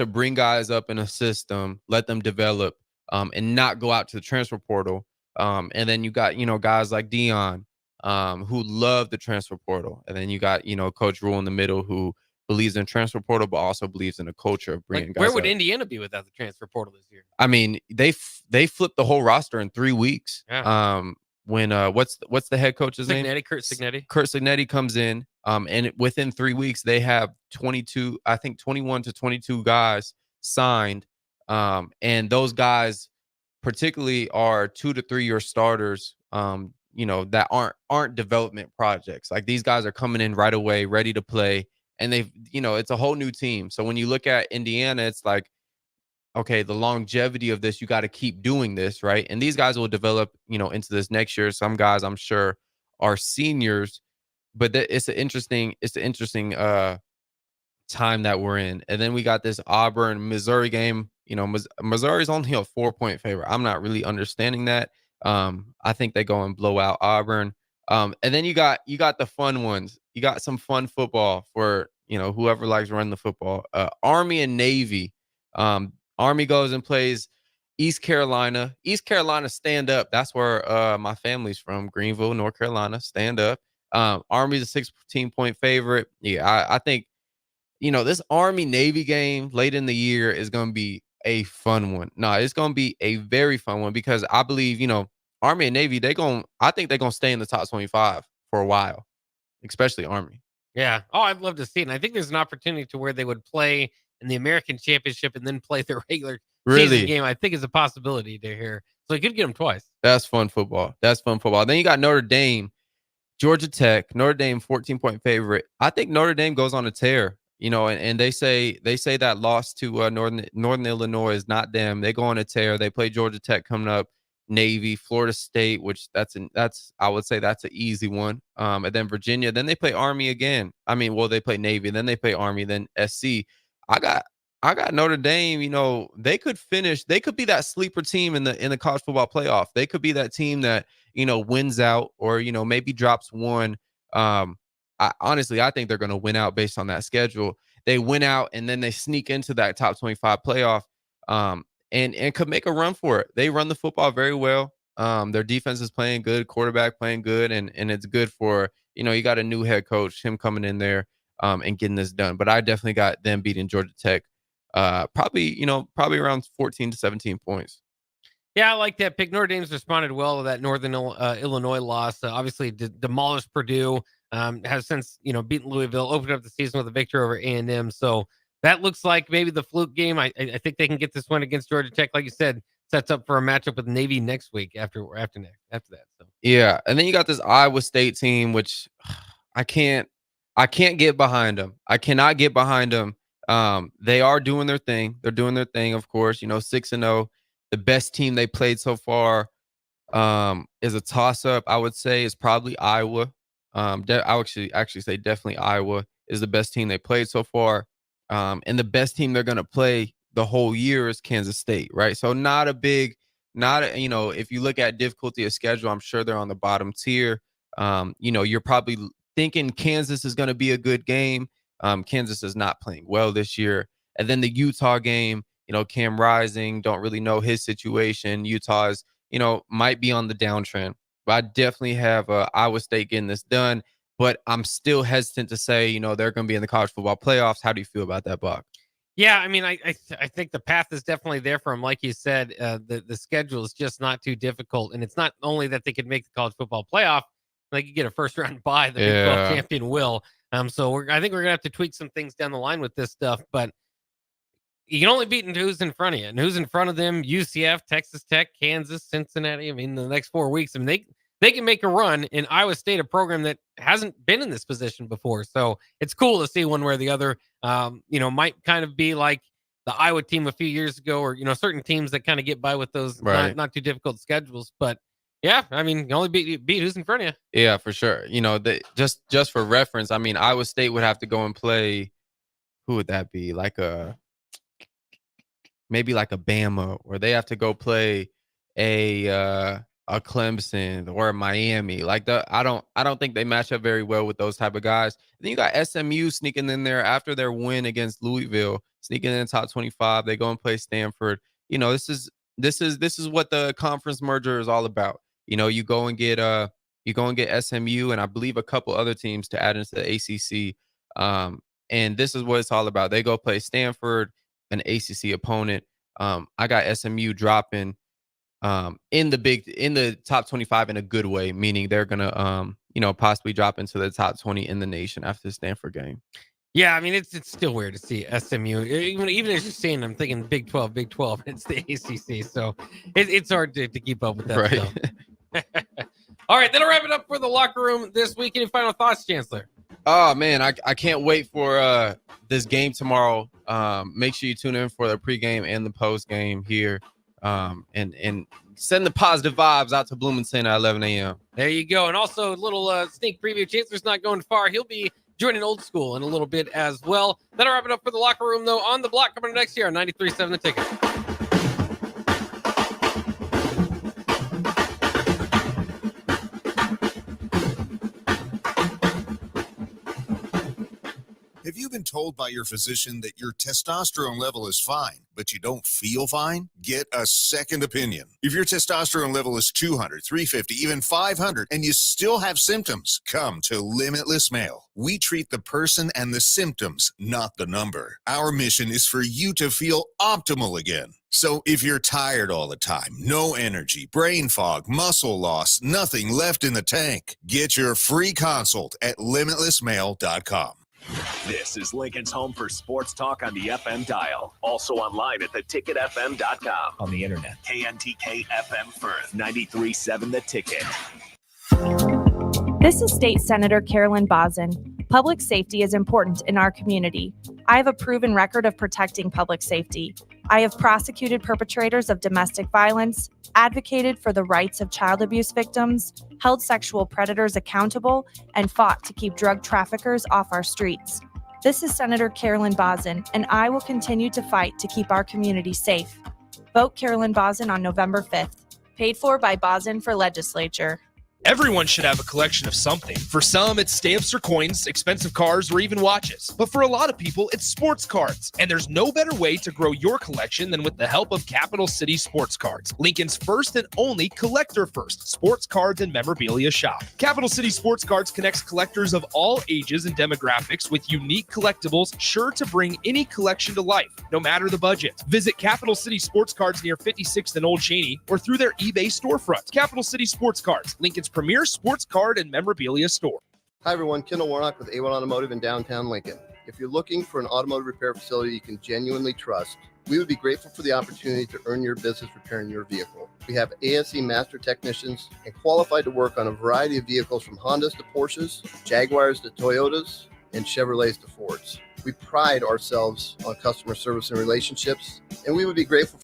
bring guys up in a system, let them develop, and not go out to the transfer portal. And then you got, you know, guys like Dion, who love the transfer portal. And then you got, you know, Coach Rule in the middle who believes in transfer portal, but also believes in a culture of bringing guys where would up. Indiana be without the transfer portal this year? I mean, they flipped the whole roster in 3 weeks. Yeah. When what's the head coach's name? Kurt Cignetti. Kurt Cignetti comes in, and within 3 weeks they have 21 to 22 guys signed, and those guys particularly are 2 to 3 year starters. You know, that aren't development projects. Like these guys are coming in right away, ready to play, and they've, you know, it's a whole new team. So when you look at Indiana, it's like, okay, the longevity of this, you got to keep doing this, right? And these guys will develop, you know, into this next year. Some guys, I'm sure, are seniors, but it's an interesting time that we're in. And then we got this Auburn Missouri game. You know, Missouri's only a 4-point favorite. I'm not really understanding that. I think they go and blow out Auburn. And then you got the fun ones. You got some fun football for, you know, whoever likes running the football. Army and Navy. Army goes and plays East Carolina. East Carolina, stand up. That's where my family's from, Greenville, North Carolina. Stand up. Army's a 16-point favorite. Yeah, I think, you know, this Army-Navy game late in the year is going to be a fun one. No, it's going to be a very fun one because I believe, you know, Army and Navy, I think they're going to stay in the top 25 for a while, especially Army. Yeah. Oh, I'd love to see it. And I think there's an opportunity to where they would play in the American Championship and then play the regular season game. I think is a possibility to hear. So you could get them twice. That's fun football. Then you got Notre Dame, Georgia Tech. Notre Dame 14-point favorite. I think Notre Dame goes on a tear. You know, and they say that loss to Northern Illinois is not them. They go on a tear. They play Georgia Tech coming up, Navy, Florida State, which I would say that's an easy one. And then Virginia. Then they play Army again. I mean, well, they play Navy. Then they play Army. Then SC. I got Notre Dame. You know, they could finish. They could be that sleeper team in the college football playoff. They could be that team that, you know, wins out or, you know, maybe drops one. Honestly, I think they're going to win out based on that schedule. They win out and then they sneak into that top 25 playoff, and could make a run for it. They run the football very well. Their defense is playing good, quarterback playing good, and it's good for, you know, you got a new head coach, him coming in there and getting this done. But I definitely got them beating Georgia Tech, probably around 14 to 17 points. Yeah, I like that pick. Notre Dame's responded well to that Northern Illinois loss. Obviously, demolished Purdue. Has since, you know, beaten Louisville, opened up the season with a victory over A&M. So that looks like maybe the fluke game. I think they can get this one against Georgia Tech. Like you said, sets up for a matchup with Navy next week after that. So yeah, and then you got this Iowa State team, which I can't get behind them. I cannot get behind them. They are doing their thing. They're doing their thing, of course. You know, 6-0. The best team they played so far is a toss-up. I would say is probably Iowa. I would actually say definitely Iowa is the best team they played so far. And the best team they're going to play the whole year is Kansas State, right? So you know, if you look at difficulty of schedule, I'm sure they're on the bottom tier. You know, you're probably thinking Kansas is going to be a good game. Kansas is not playing well this year. And then the Utah game, you know, Cam Rising, don't really know his situation. Utah's, you know, might be on the downtrend. But I definitely have Iowa State getting this done. But I'm still hesitant to say, you know, they're going to be in the college football playoffs. How do you feel about that, Buck? Yeah, I mean, I think the path is definitely there for them. Like you said, the schedule is just not too difficult. And it's not only that they could make the college football playoff, they could get a first-round bye. The Big 12 champion will. So I think we're going to have to tweak some things down the line with this stuff. But you can only beat who's in front of you. And who's in front of them? UCF, Texas Tech, Kansas, Cincinnati. I mean, the next 4 weeks, I mean, they can make a run. In Iowa State, a program that hasn't been in this position before. So it's cool to see one where the other, might kind of be like the Iowa team a few years ago, or, certain teams that kind of get by with those not too difficult schedules. But yeah, I mean, you only beat who's in front of you. Yeah, for sure. Just for reference, I mean, Iowa State would have to go and play. Who would that be? Maybe like a Bama, or they have to go play a Clemson or a Miami. I don't think they match up very well with those type of guys. Then you got SMU sneaking in there after their win against Louisville, sneaking in the top 25. They go and play Stanford. This is what the conference merger is all about. You go and get SMU and I believe a couple other teams to add into the ACC. And this is what it's all about. They go play Stanford, an ACC opponent. I got SMU dropping in the top 25 in a good way, meaning they're gonna possibly drop into the top 20 in the nation after the Stanford game. Yeah, I mean it's still weird to see SMU. Even as you're saying, I'm thinking Big 12. It's the ACC, so it's hard to keep up with that. Right. Stuff. All right, that'll wrap it up for the locker room this week. Any final thoughts, Chancellor? Oh man, I can't wait for this game tomorrow. Make sure you tune in for the pregame and the postgame here. And send the positive vibes out to Bloomington at 11 a.m. There you go. And also a little sneak preview. Chancellor's not going far. He'll be joining Old School in a little bit as well. That'll wrap it up for the locker room, though. On the block coming next year on 93.7 The Ticket. Have you been told by your physician that your testosterone level is fine, but you don't feel fine? Get a second opinion. If your testosterone level is 200, 350, even 500, and you still have symptoms, come to Limitless Male. We treat the person and the symptoms, not the number. Our mission is for you to feel optimal again. So if you're tired all the time, no energy, brain fog, muscle loss, nothing left in the tank, get your free consult at limitlessmale.com. This is Lincoln's home for sports talk on the FM dial. Also online at theticketfm.com. On the internet. KNTK FM Firth, 93.7 The Ticket. This is State Senator Carolyn Bozin. Public safety is important in our community. I have a proven record of protecting public safety. I have prosecuted perpetrators of domestic violence, advocated for the rights of child abuse victims, held sexual predators accountable, and fought to keep drug traffickers off our streets. This is Senator Carolyn Bozin, and I will continue to fight to keep our community safe. Vote Carolyn Bozin on November 5th. Paid for by Bozin for Legislature. Everyone should have a collection of something. For some, it's stamps or coins, expensive cars, or even watches. But for a lot of people, it's sports cards. And there's no better way to grow your collection than with the help of Capital City Sports Cards, Lincoln's first and only collector-first sports cards and memorabilia shop. Capital City Sports Cards connects collectors of all ages and demographics with unique collectibles sure to bring any collection to life, no matter the budget. Visit Capital City Sports Cards near 56th and Old Cheney or through their eBay storefront. Capital City Sports Cards, Lincoln's premier sports card and memorabilia store. Hi everyone, Kendall Warnock with A1 Automotive in downtown Lincoln. If you're looking for an automotive repair facility you can genuinely trust, we would be grateful for the opportunity to earn your business repairing your vehicle. We have ASE master technicians and qualified to work on a variety of vehicles from Hondas to Porsches, Jaguars to Toyotas, and Chevrolets to Fords. We pride ourselves on customer service and relationships, and we would be grateful